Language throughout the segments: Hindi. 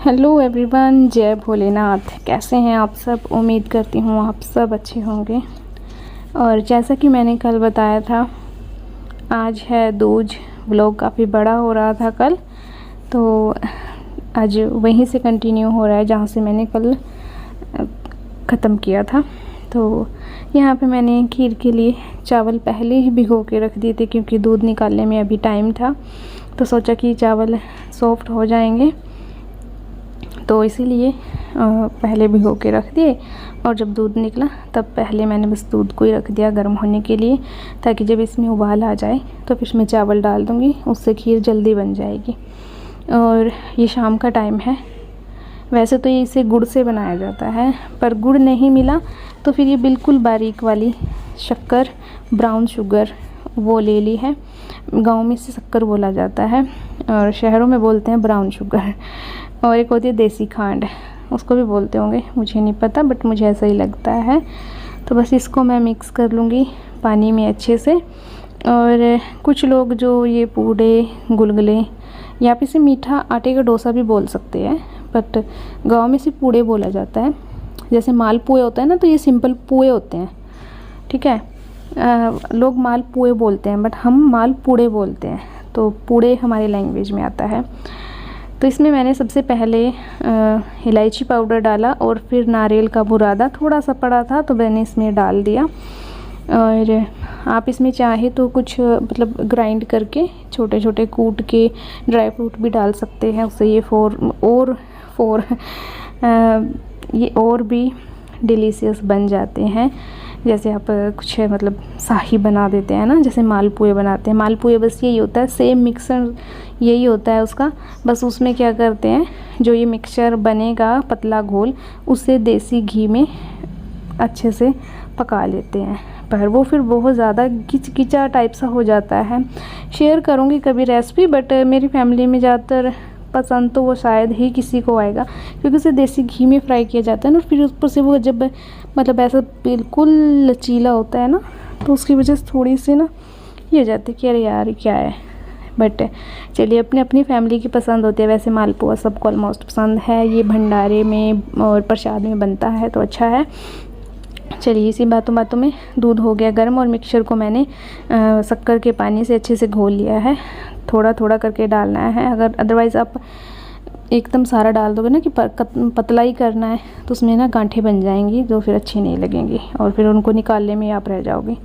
हेलो एवरीवन, जय भोलेनाथ। कैसे हैं आप सब? उम्मीद करती हूँ आप सब अच्छे होंगे। और जैसा कि मैंने कल बताया था, आज है दूज। व्लॉग काफ़ी बड़ा हो रहा था कल, तो आज वहीं से कंटिन्यू हो रहा है जहाँ से मैंने कल ख़त्म किया था। तो यहाँ पे मैंने खीर के लिए चावल पहले ही भिगो के रख दिए थे, क्योंकि दूध निकालने में अभी टाइम था। तो सोचा कि चावल सॉफ्ट हो जाएंगे, तो इसीलिए पहले भिगो के रख दिए। और जब दूध निकला तब पहले मैंने बस दूध को ही रख दिया गर्म होने के लिए, ताकि जब इसमें उबाल आ जाए तो फिर इसमें चावल डाल दूँगी, उससे खीर जल्दी बन जाएगी। और ये शाम का टाइम है। वैसे तो ये इसे गुड़ से बनाया जाता है, पर गुड़ नहीं मिला तो फिर ये बिल्कुल बारीक वाली शक्कर, ब्राउन शुगर वो ले ली है। गाँव में इसे शक्कर बोला जाता है और शहरों में बोलते हैं ब्राउन शुगर। और एक होती है देसी खांड, उसको भी बोलते होंगे, मुझे नहीं पता, बट मुझे ऐसा ही लगता है। तो बस इसको मैं मिक्स कर लूँगी पानी में अच्छे से। और कुछ लोग जो ये पूड़े, गुलगुले या फिर इसे मीठा आटे का डोसा भी बोल सकते हैं, बट गांव में सिर्फ पूड़े बोला जाता है। जैसे माल पुए होता है ना, तो ये सिंपल पुए होते हैं, ठीक है। लोग माल पुए बोलते हैं, बट हम माल पूड़े बोलते हैं। तो पूड़े हमारी लैंग्वेज में आता है। तो इसमें मैंने सबसे पहले इलायची पाउडर डाला, और फिर नारियल का बुरादा थोड़ा सा पड़ा था तो मैंने इसमें डाल दिया। और आप इसमें चाहे तो कुछ मतलब ग्राइंड करके छोटे छोटे कूट के ड्राई फ्रूट भी डाल सकते हैं, उससे ये ये और भी डिलीशियस बन जाते हैं। जैसे आप कुछ मतलब शाही बना देते हैं ना, जैसे मालपुए बनाते हैं। मालपुए बस यही होता है, सेम मिक्सर यही होता है उसका। बस उसमें क्या करते हैं, जो ये मिक्सचर बनेगा पतला घोल, उसे देसी घी में अच्छे से पका लेते हैं। पर वो फिर बहुत ज़्यादा गिचगिचा टाइप सा हो जाता है। शेयर करूँगी कभी रेसिपी, बट मेरी फैमिली में ज़्यादातर पसंद तो वो शायद ही किसी को आएगा, क्योंकि उसे देसी घी में फ्राई किया जाता है ना। फिर ऊपर से वो जब मतलब ऐसा बिल्कुल लचीला होता है ना, तो उसकी वजह से थोड़ी सी ना ये हो जाती है कि अरे यार क्या है। बट चलिए, अपनी अपनी फैमिली की पसंद होती है। वैसे मालपुआ सबको ऑलमोस्ट पसंद है, ये भंडारे में और प्रसाद में बनता है, तो अच्छा है। चलिए, इसी बातों बातों में दूध हो गया गर्म, और मिक्सचर को मैंने शक्कर के पानी से अच्छे से घोल लिया है। थोड़ा थोड़ा करके डालना है, अगर अदरवाइज़ आप एकदम सारा डाल दोगे ना कि पतला ही करना है, तो उसमें ना गांठें बन जाएंगी, जो फिर अच्छी नहीं लगेंगी, और फिर उनको निकालने में आप रह जाओगे।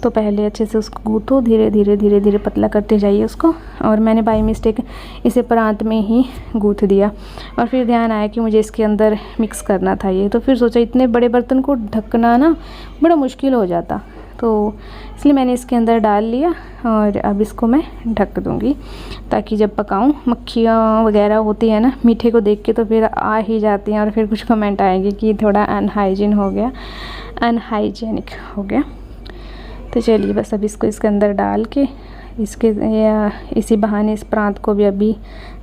तो पहले अच्छे से उसको गूँथो, धीरे धीरे धीरे धीरे पतला करते जाइए उसको। और मैंने बाई मिस्टेक इसे प्रांत में ही गूँथ दिया, और फिर ध्यान आया कि मुझे इसके अंदर मिक्स करना था ये। तो फिर सोचा इतने बड़े बर्तन को ढकना ना बड़ा मुश्किल हो जाता, तो इसलिए मैंने इसके अंदर डाल लिया। और अब इसको मैं ढक दूँगी, ताकि जब पकाऊँ, मक्खियाँ वगैरह होती है ना मीठे को देख के, तो फिर आ ही जाती हैं, और फिर कुछ कमेंट आएंगे कि थोड़ा अनहाइजीनिक हो गया। तो चलिए, बस अब इसको इसके अंदर डाल के इसी बहाने इस प्रांत को भी अभी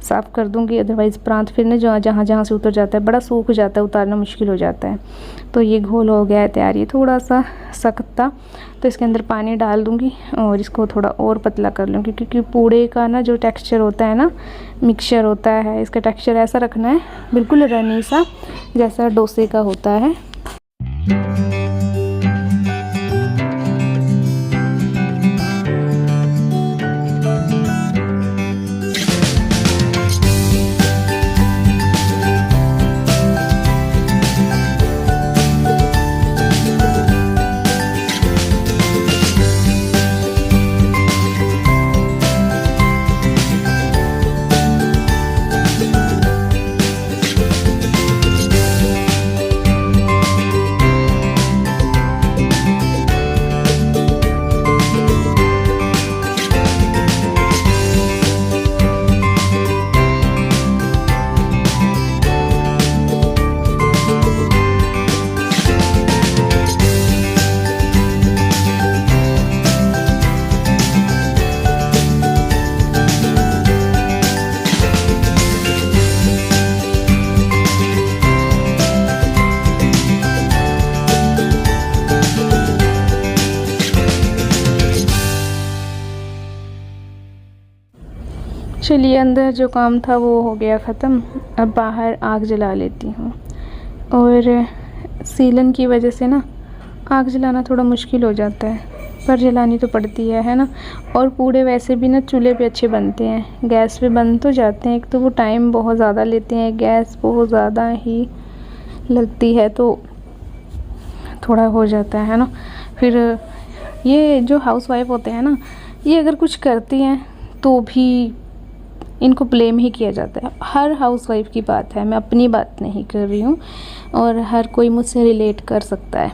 साफ़ कर दूंगी। अदरवाइज़ प्रांत फिर ना जहाँ जहाँ से उतर जाता है, बड़ा सूख जाता है, उतारना मुश्किल हो जाता है। तो ये घोल हो गया है तैयार। ये थोड़ा सा सख्त था, तो इसके अंदर पानी डाल दूंगी और इसको थोड़ा और पतला कर लूँगी, क्योंकि पूड़े का ना जो टेक्स्चर होता है ना, मिक्सचर होता है, इसका टेक्स्चर ऐसा रखना है बिल्कुल रनी सा, जैसा डोसे का होता है। चलिए, अंदर जो काम था वो हो गया ख़त्म। अब बाहर आग जला लेती हूँ। और सीलन की वजह से ना आग जलाना थोड़ा मुश्किल हो जाता है, पर जलानी तो पड़ती है ना। और पूड़े वैसे भी ना चूल्हे पे अच्छे बनते हैं, गैस पे बन तो जाते हैं, एक तो वो टाइम बहुत ज़्यादा लेते हैं, गैस बहुत ज़्यादा ही लगती है, तो थोड़ा हो जाता है ना। फिर ये जो हाउसवाइफ होते हैं ना, ये अगर कुछ करती हैं तो भी इनको ब्लेम ही किया जाता है। हर हाउसवाइफ की बात है, मैं अपनी बात नहीं कर रही हूँ, और हर कोई मुझसे रिलेट कर सकता है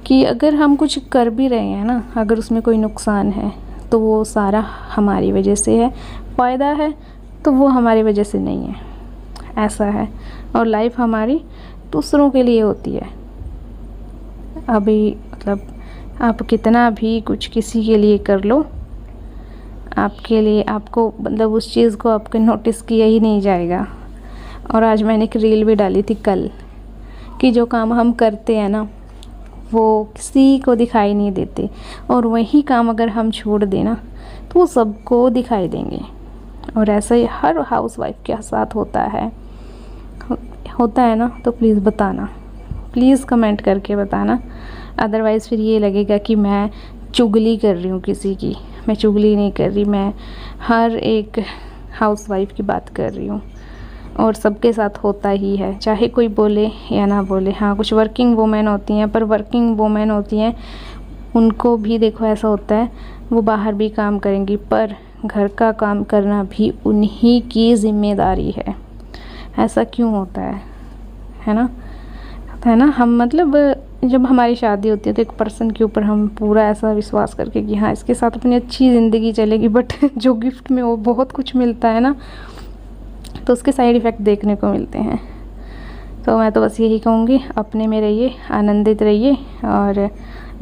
कि अगर हम कुछ कर भी रहे हैं ना, अगर उसमें कोई नुकसान है तो वो सारा हमारी वजह से है, फ़ायदा है तो वो हमारी वजह से नहीं है, ऐसा है। और लाइफ हमारी दूसरों के लिए होती है। अभी मतलब आप कितना भी कुछ किसी के लिए कर लो, आपके लिए आपको मतलब उस चीज़ को आपके नोटिस किया ही नहीं जाएगा। और आज मैंने एक रील भी डाली थी कल कि जो काम हम करते हैं ना वो किसी को दिखाई नहीं देते, और वही काम अगर हम छोड़ दें ना तो वो सबको दिखाई देंगे। और ऐसा ही हर हाउसवाइफ के साथ होता है ना। तो प्लीज़ बताना, प्लीज़ कमेंट करके बताना, अदरवाइज़ फिर ये लगेगा कि मैं चुगली कर रही हूँ किसी की। मैं चुगली नहीं कर रही, मैं हर एक हाउसवाइफ की बात कर रही हूँ, और सबके साथ होता ही है, चाहे कोई बोले या ना बोले। हाँ, कुछ वर्किंग वुमेन होती हैं, पर वर्किंग वुमेन होती हैं उनको भी देखो ऐसा होता है, वो बाहर भी काम करेंगी, पर घर का काम करना भी उन्हीं की ज़िम्मेदारी है। ऐसा क्यों होता है ना? हम मतलब जब हमारी शादी होती है तो एक पर्सन के ऊपर हम पूरा ऐसा विश्वास करके कि हाँ इसके साथ अपनी अच्छी ज़िंदगी चलेगी, बट जो गिफ्ट में वो बहुत कुछ मिलता है ना, तो उसके साइड इफ़ेक्ट देखने को मिलते हैं। तो मैं तो बस यही कहूँगी, अपने में रहिए, आनंदित रहिए, और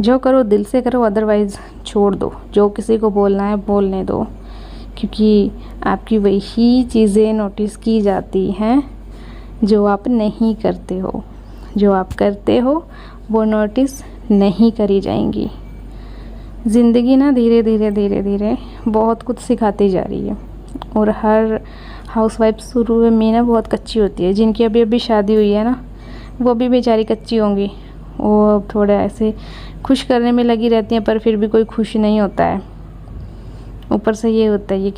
जो करो दिल से करो, अदरवाइज़ छोड़ दो। जो किसी को बोलना है बोलने दो, क्योंकि आपकी वही चीज़ें नोटिस की जाती हैं जो आप नहीं करते हो। जो आप करते हो वो नोटिस नहीं करी जाएंगी। ज़िंदगी ना धीरे धीरे बहुत कुछ सिखाती जा रही है, और हर हाउसवाइफ शुरू में ना बहुत कच्ची होती है। जिनकी अभी अभी शादी हुई है ना, वो अभी बेचारी कच्ची होंगी, वो थोड़ा ऐसे खुश करने में लगी रहती हैं, पर फिर भी कोई खुश नहीं होता है। ऊपर से ये होता है ये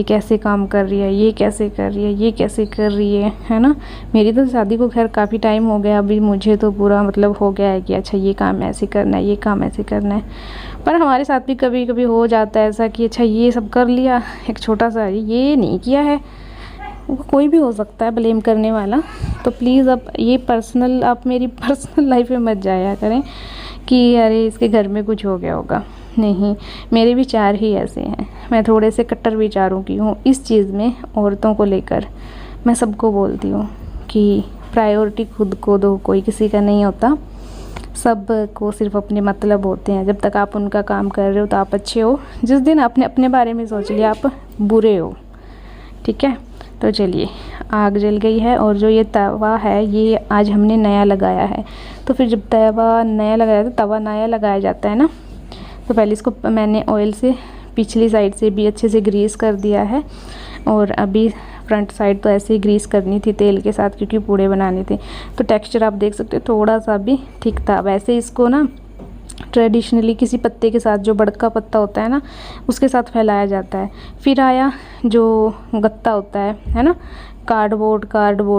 कैसे काम कर रही है, ये कैसे कर रही है, ये कैसे कर रही है ना। मेरी तो शादी को खैर काफ़ी टाइम हो गया, अभी मुझे तो पूरा मतलब हो गया है कि अच्छा ये काम ऐसे करना है, ये काम ऐसे करना है। पर हमारे साथ भी कभी कभी हो जाता है ऐसा कि अच्छा ये सब कर लिया, एक छोटा सा ये नहीं किया है। कोई भी हो सकता है ब्लेम करने वाला, तो प्लीज़ अब ये पर्सनल, आप मेरी पर्सनल लाइफ में मत जाया करें कि अरे इसके घर में कुछ हो गया होगा। नहीं, मेरे विचार ही ऐसे हैं। मैं थोड़े से कट्टर विचारों की हूँ इस चीज़ में, औरतों को लेकर। मैं सबको बोलती हूँ कि प्रायोरिटी खुद को दो, कोई किसी का नहीं होता। सब को सिर्फ अपने मतलब होते हैं। जब तक आप उनका काम कर रहे हो तो आप अच्छे हो, जिस दिन आपने अपने बारे में सोच लिया आप बुरे हो। ठीक है, तो चलिए, आग जल गई है, और जो ये तवा है ये आज हमने नया लगाया है। तो फिर जब तवा नया लगाया तो तवा नया लगाया जाता है ना, तो पहले इसको मैंने ऑयल से पिछली साइड से भी अच्छे से ग्रीस कर दिया है, और अभी फ्रंट साइड तो ऐसे ही ग्रीस करनी थी तेल के साथ, क्योंकि पूड़े बनाने थे। तो टेक्सचर आप देख सकते हो थोड़ा सा भी ठीक था। वैसे इसको ना ट्रेडिशनली किसी पत्ते के साथ, जो बड़का पत्ता होता है ना, उसके साथ फैलाया जाता है। फिर आया जो गत्ता होता है ना, कार्डबोर्ड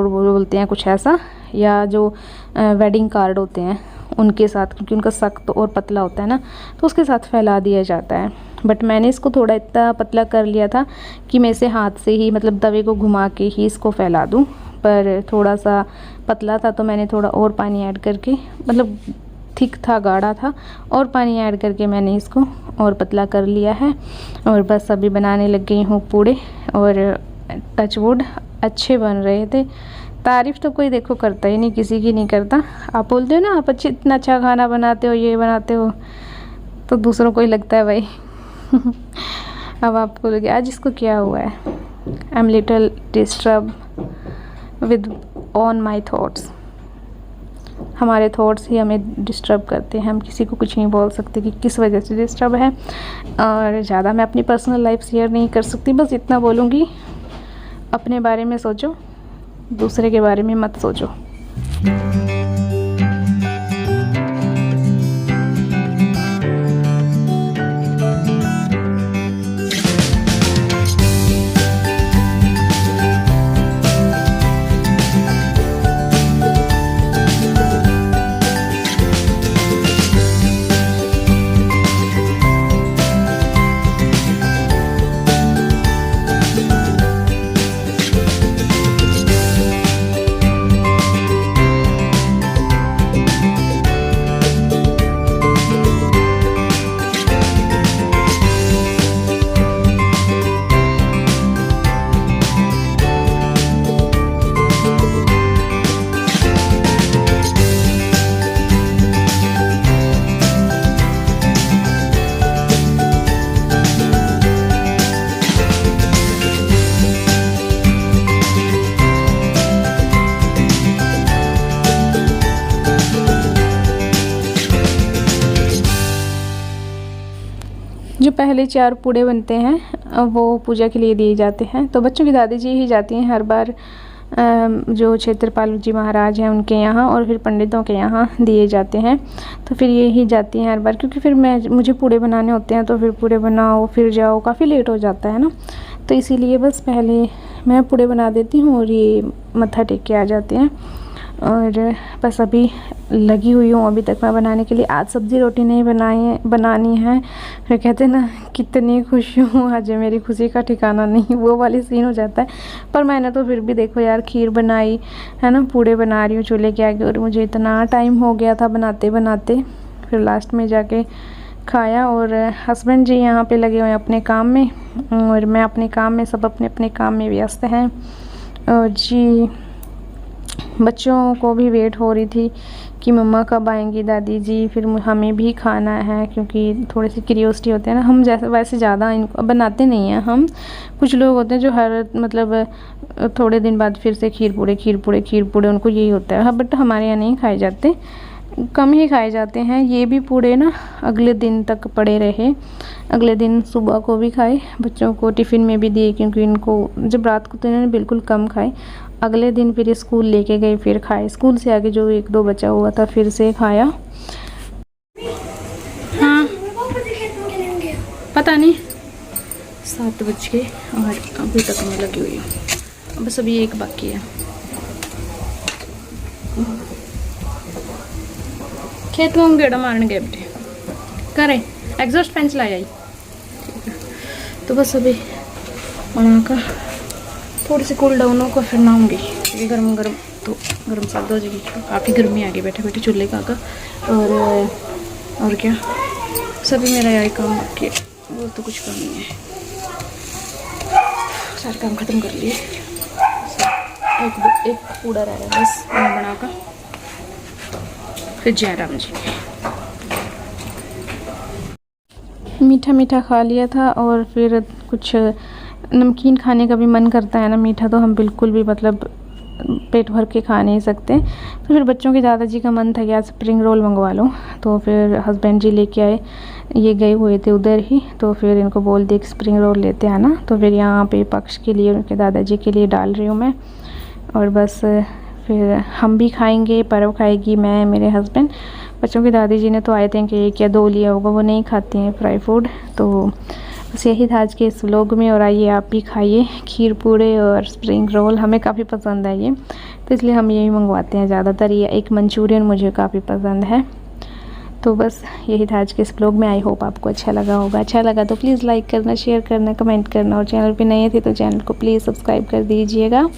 बोलते हैं कुछ ऐसा, या जो वेडिंग कार्ड होते हैं उनके साथ, क्योंकि उनका सख्त और पतला होता है ना, तो उसके साथ फैला दिया जाता है। बट मैंने इसको थोड़ा इतना पतला कर लिया था कि मैं इसे हाथ से ही मतलब तवे को घुमा के ही इसको फैला दूं, पर थोड़ा सा पतला था तो मैंने थोड़ा और पानी ऐड करके, मतलब थिक था, गाढ़ा था, और पानी ऐड करके मैंने इसको और पतला कर लिया है। और बस अभी बनाने लग गई हूँ पूड़े, और टचवुड अच्छे बन रहे थे। तारीफ़ तो कोई देखो करता ही नहीं, किसी की नहीं करता। आप बोलते हो ना आप इतना अच्छा खाना बनाते हो, ये बनाते हो, तो दूसरों को ही लगता है भाई। अब आपको लगे आज इसको क्या हुआ है। I am little disturb with on my thoughts. हमारे थॉट्स ही हमें डिस्टर्ब करते हैं। हम किसी को कुछ नहीं बोल सकते कि किस वजह से डिस्टर्ब है। और ज़्यादा मैं अपनी पर्सनल लाइफ शेयर नहीं कर सकती, बस इतना बोलूँगी, अपने बारे में सोचो, दूसरे के बारे में मत सोचो। जो पहले 4 पूड़े बनते हैं वो पूजा के लिए दिए जाते हैं। तो बच्चों की दादी जी ही जाती हैं हर बार जो क्षेत्रपाल जी महाराज हैं उनके यहाँ, और फिर पंडितों के यहाँ दिए जाते हैं। तो फिर ये ही जाती हैं हर बार, क्योंकि फिर मुझे पूड़े बनाने होते हैं, तो फिर पूड़े बनाओ फिर जाओ, काफ़ी लेट हो जाता है ना। तो इसीलिए बस पहले मैं पूड़े बना देती हूँ और ये मत्था टेक के आ जाते हैं। और बस अभी लगी हुई हूँ अभी तक मैं बनाने के लिए। आज सब्ज़ी रोटी नहीं बनानी है। फिर कहते हैं ना कितनी खुश हूँ आज, मेरी खुशी का ठिकाना नहीं, वो वाली सीन हो जाता है। पर मैंने तो फिर भी देखो यार खीर बनाई है ना, पूड़े बना रही हूँ चूल्हे के आगे, और मुझे इतना टाइम हो गया था बनाते बनाते, फिर लास्ट में जाके खाया। और हस्बैंड जी यहाँ पे लगे हुए हैं अपने काम में, और मैं अपने काम में, सब अपने अपने काम में व्यस्त हैं। और जी बच्चों को भी वेट हो रही थी कि मम्मा कब आएंगी दादी जी, फिर हमें भी खाना है, क्योंकि थोड़ी सी क्यूरियोसिटी होती है ना। हम जैसे वैसे ज़्यादा इनको बनाते नहीं हैं हम, कुछ लोग होते हैं जो हर मतलब थोड़े दिन बाद फिर से खीर पूड़े उनको यही होता है। हाँ, बट हमारे यहाँ नहीं खाए जाते, कम ही खाए जाते हैं। ये भी पूड़े ना अगले दिन तक पड़े रहे, अगले दिन सुबह को भी खाए, बच्चों को टिफ़िन में भी दिए, क्योंकि इनको जब रात को तो इन्होंने बिल्कुल कम खाए। अगले दिन फिर स्कूल लेके गए, फिर खाए। स्कूल से आगे जो 1-2 बचा हुआ था फिर से खाया। हाँ पता नहीं 7 बज गए और अभी तक मैं लगी हुई हूँ, बस अभी एक बाकी है। खेत में गेड़ा मारने गए बेटे, करे एग्जॉस्ट फैन चलाई आई, ठीक है। तो बस अभी बनाकर थोड़ी सी कूल डाउन होकर फिर नहाऊंगी, क्योंकि गर्म तो गर्म सर्द हो जाएगी। काफ़ी गर्मी आ गई बैठे बैठे चूल्हे का और क्या सभी मेरा यही काम बाकी है, वो तो कुछ काम नहीं है, सारे काम ख़त्म कर लिए। एक पूड़ा रह रहा है बस बनाकर, फिर जय राम जी। मीठा मीठा खा लिया था, और फिर कुछ नमकीन खाने का भी मन करता है ना। मीठा तो हम बिल्कुल भी मतलब पेट भर के खा नहीं सकते। तो फिर बच्चों के दादाजी का मन था कि आज स्प्रिंग रोल मंगवा लो, तो फिर हस्बैंड जी लेके आए, ये गए हुए थे उधर ही, तो फिर इनको बोल दिए कि स्प्रिंग रोल लेते हैं ना। तो फिर यहाँ पे पक्ष के लिए, उनके दादाजी के लिए डाल रही हूँ मैं। और बस फिर हम भी खाएंगे, पर्व खाएगी मैं, मेरे हस्बैंड। बच्चों की दादी जी ने तो आए थे कि 1 या 2 लिया होगा, वो नहीं खाती हैं फ्राई फूड। तो बस यही था आज के इस व्लॉग में। और आइए आप भी खाइए खीर पूड़े और स्प्रिंग रोल, हमें काफ़ी पसंद है ये, तो इसलिए हम यही मंगवाते हैं ज़्यादातर। ये एक मंचूरियन मुझे काफ़ी पसंद है। तो बस यही था आज के इस व्लॉग में। आई होप आपको अच्छा लगा होगा। अच्छा लगा तो प्लीज़ लाइक करना, शेयर करना, कमेंट करना, और चैनल पे नए थे तो चैनल को प्लीज़ सब्सक्राइब कर दीजिएगा।